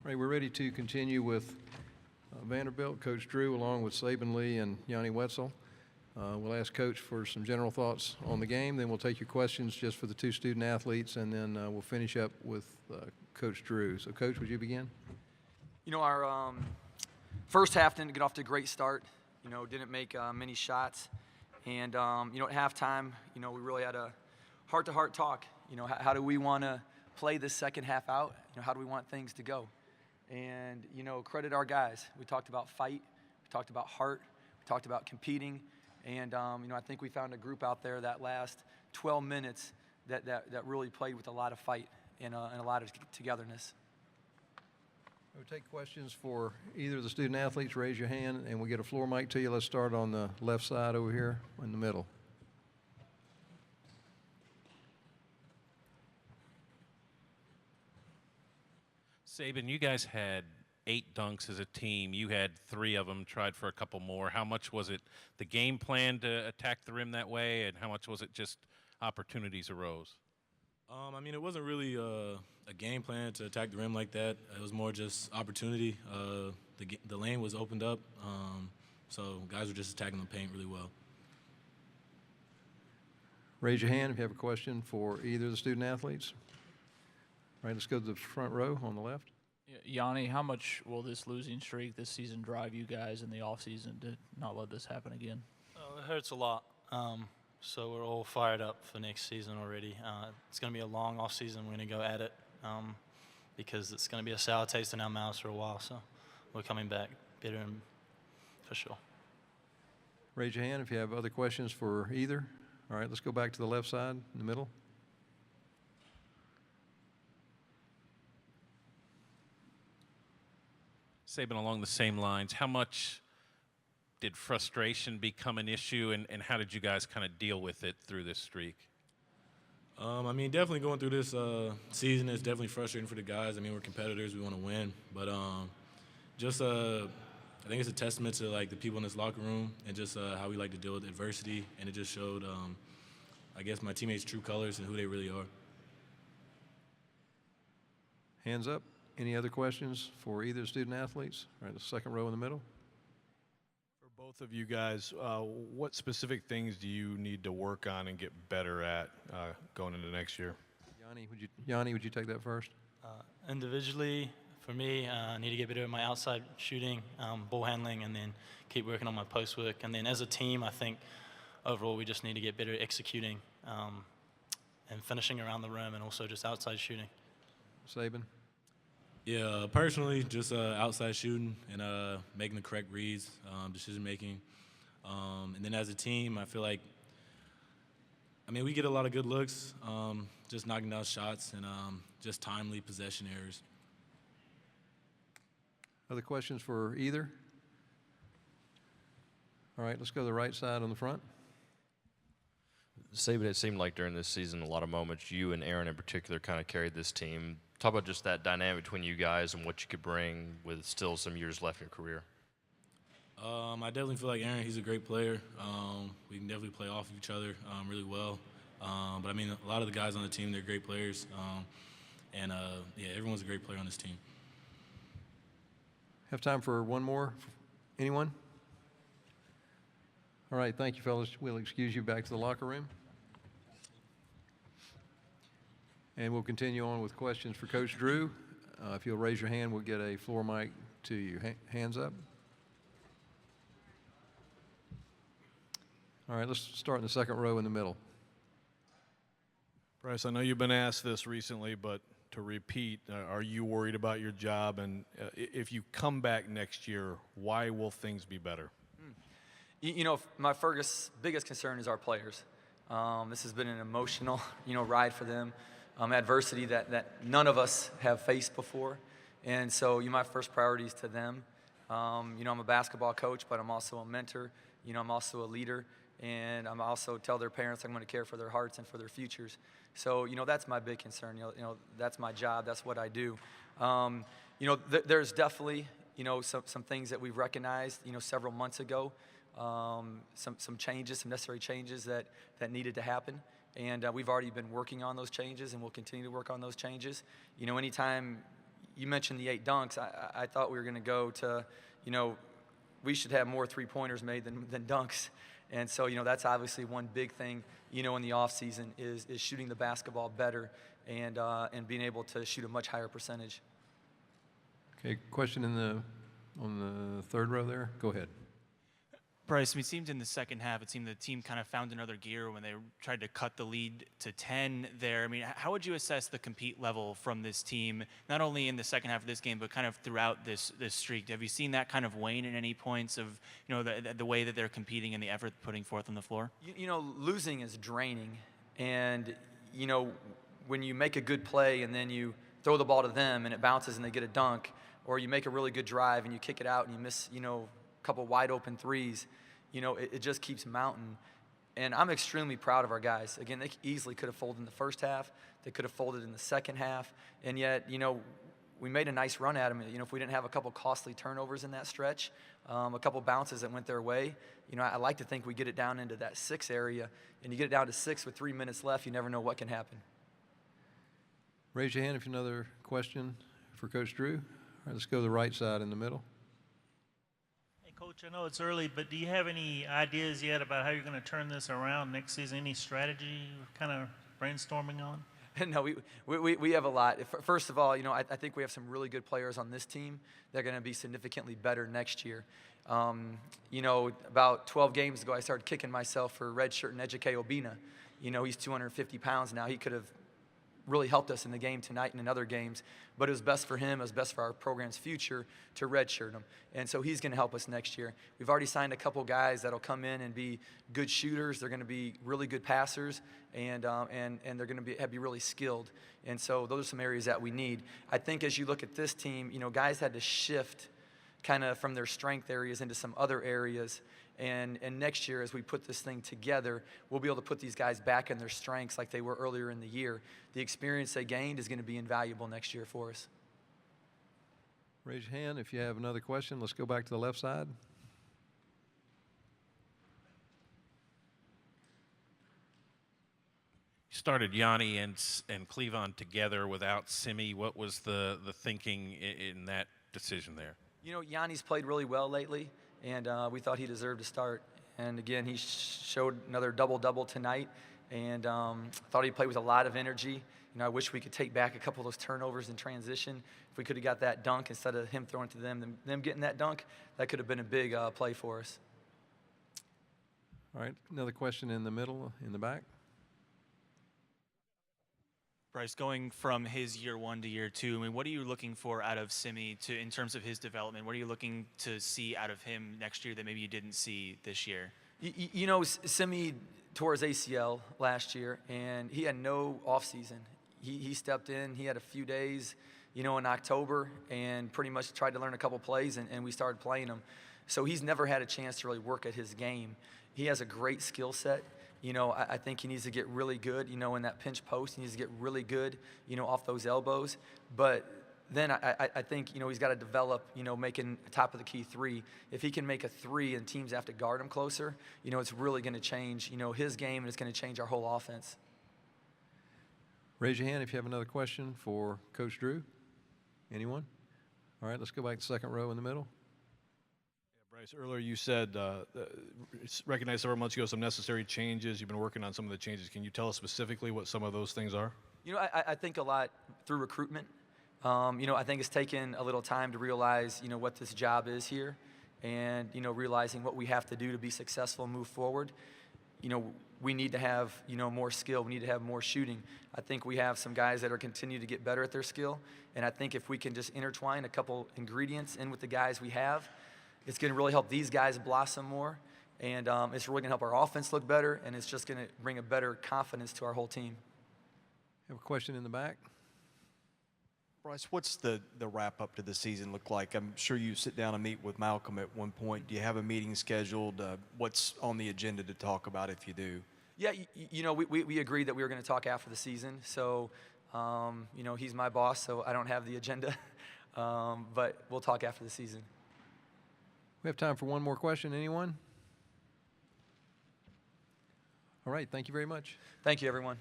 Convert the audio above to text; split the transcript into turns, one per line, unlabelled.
All right, we're ready to continue with Vanderbilt. Coach Drew, along with Saban Lee and Yanni Wetzel. We'll ask Coach for some general thoughts on the game. Then we'll take your questions just for the two student athletes, and then we'll finish up with Coach Drew. So, Coach, would you begin?
You know, our first half didn't get off to a great start. You know, didn't make many shots. And, you know, at halftime, you know, we really had a heart-to-heart talk. You know, how do we want to play this second half out? You know, how do we want things to go? And, you know, credit our guys. We talked about fight. We talked about heart. We talked about competing. And, you know, I think we found a group out there that last 12 minutes that really played with a lot of fight and a lot of togetherness.
We'll take questions for either of the student athletes. Raise your hand, and we'll get a floor mic to you. Let's start on the left side over here in the middle.
Saban, you guys had 8 dunks as a team. You had 3 of them, tried for a couple more. How much was it the game plan to attack the rim that way, and how much was it just opportunities arose?
I mean, it wasn't really a game plan to attack the rim like that. It was more just opportunity. The lane was opened up, so guys were just attacking the paint really well.
Raise your hand if you have a question for either of the student athletes. All right, let's go to the front row on the left.
Yanni, how much will this losing streak this season drive you guys in the offseason to not let this happen again?
Oh, it hurts a lot. So we're all fired up for next season already. It's going to be a long off season. We're going to go at it because it's going to be a sour taste in our mouths for a while. So we're coming back better and for sure.
Raise your hand if you have other questions for either. All right, let's go back to the left side in the middle.
Saban, along the same lines, how much did frustration become an issue, and how did you guys kind of deal with it through this streak?
I mean, definitely going through this season is definitely frustrating for the guys. I mean, we're competitors. We want to win. But just I think it's a testament to, like, the people in this locker room and just how we like to deal with adversity. And it just showed, I guess, my teammates' true colors and who they really are.
Hands up. Any other questions for either student athletes? All right, the second row in the middle.
For both of you guys, what specific things do you need to work on and get better at going into next year?
Yanni, would you take that first?
Individually, for me, I need to get better at my outside shooting, ball handling, and then keep working on my post work. And then as a team, I think overall we just need to get better at executing and finishing around the rim and also just outside shooting.
Saban?
Yeah, personally, just outside shooting and making the correct reads, decision making. And then as a team, I feel like, I mean, we get a lot of good looks, just knocking down shots and just timely possession errors.
Other questions for either? All right, let's go to the right side on the front.
Saban, it seemed like during this season, a lot of moments, you and Aaron in particular kind of carried this team. Talk about just that dynamic between you guys and what you could bring with still some years left in your career.
I definitely feel like Aaron, he's a great player. We can definitely play off of each other really well. But, I mean, a lot of the guys on the team, they're great players. Yeah, everyone's a great player on this team.
Have time for one more? Anyone? All right, thank you, fellas. We'll excuse you back to the locker room. And we'll continue on with questions for Coach Drew. If you'll raise your hand, we'll get a floor mic to you. Hands up. All right, let's start in the second row in the middle.
Bryce, I know you've been asked this recently, but to repeat, are you worried about your job? And if you come back next year, why will things be better?
You know, my biggest concern is our players. This has been an emotional, ride for them. Adversity that none of us have faced before. And so my first priority is to them. I'm a basketball coach, but I'm also a mentor. I'm also a leader. And I'm also tell their parents I'm going to care for their hearts and for their futures. So, that's my big concern. That's my job. That's what I do. There's definitely, some things that we've recognized, several months ago. Some changes, some necessary changes that needed to happen. And we've already been working on those changes, and we'll continue to work on those changes. Anytime you mentioned the 8 dunks. I thought we were going to go to, we should have more three-pointers made than dunks. And so, that's obviously one big thing, in the offseason is shooting the basketball better and being able to shoot a much higher percentage.
Okay, question on the third row there. Go ahead.
Bryce, it seemed in the second half, it seemed the team kind of found another gear when they tried to cut the lead to 10 there. How would you assess the compete level from this team, not only in the second half of this game, but kind of throughout this streak? Have you seen that kind of wane at any points of, the way that they're competing and the effort putting forth on the floor?
Losing is draining. And, when you make a good play and then you throw the ball to them and it bounces and they get a dunk, or you make a really good drive and you kick it out and you miss, a couple wide open threes, it just keeps mounting. And I'm extremely proud of our guys. Again, they easily could have folded in the first half. They could have folded in the second half. And yet, we made a nice run at them. If we didn't have a couple costly turnovers in that stretch, a couple bounces that went their way, I like to think we get it down into that 6 area. And you get it down to 6 with 3 minutes left, you never know what can happen.
Raise your hand if you have another question for Coach Drew. All right, let's go to the right side in the middle.
Coach, I know it's early, but do you have any ideas yet about how you're going to turn this around next season? Any strategy you're kind of brainstorming on?
No, we have a lot. First of all, I think we have some really good players on this team that are going to be significantly better next year. About 12 games ago, I started kicking myself for redshirt and Ejike Obina. He's 250 pounds now. He could have really helped us in the game tonight and in other games, but it was best for him, it was best for our program's future to redshirt him. And so he's going to help us next year. We've already signed a couple guys that'll come in and be good shooters. They're going to be really good passers, and they're going to be really skilled. And so those are some areas that we need. I think as you look at this team, guys had to shift kind of from their strength areas into some other areas. And next year, as we put this thing together, we'll be able to put these guys back in their strengths like they were earlier in the year. The experience they gained is going to be invaluable next year for us.
Raise your hand if you have another question. Let's go back to the left side.
You started Yanni and Cleavon together without Simi. What was the thinking in that decision there?
Yanni's played really well lately. And we thought he deserved to start. And again, he showed another double-double tonight. And thought he played with a lot of energy. I wish we could take back a couple of those turnovers in transition. If we could have got that dunk instead of him throwing it to them getting that dunk, that could have been a big play for us.
All right, another question in the middle, in the back.
Bryce, going from his year 1 to year 2, what are you looking for out of Simi in terms of his development? What are you looking to see out of him next year that maybe you didn't see this year?
Simi tore his ACL last year, and he had no offseason. He stepped in. He had a few days, in October, and pretty much tried to learn a couple plays, and we started playing him. So he's never had a chance to really work at his game. He has a great skill set. I think he needs to get really good, in that pinch post. He needs to get really good, off those elbows. But then I think, he's got to develop, making a top of the key 3. If he can make a 3 and teams have to guard him closer, it's really going to change, his game, and it's going to change our whole offense.
Raise your hand if you have another question for Coach Drew. Anyone? All right, let's go back to the second row in the middle.
Bryce, earlier you said recognized several months ago some necessary changes. You've been working on some of the changes. Can you tell us specifically what some of those things are?
I think a lot through recruitment. I think it's taken a little time to realize, what this job is here and, realizing what we have to do to be successful and move forward. We need to have, more skill. We need to have more shooting. I think we have some guys that are continuing to get better at their skill. And I think if we can just intertwine a couple ingredients in with the guys we have, it's going to really help these guys blossom more, and it's really going to help our offense look better, and it's just going to bring a better confidence to our whole team.
Have a question in the back?
Bryce, what's the wrap-up to the season look like? I'm sure you sit down and meet with Malcolm at one point. Do you have a meeting scheduled? What's on the agenda to talk about if you do?
Yeah, we agreed that we were going to talk after the season. So, he's my boss, so I don't have the agenda. But we'll talk after the season.
We have time for one more question. Anyone? All right, thank you very much.
Thank you, everyone.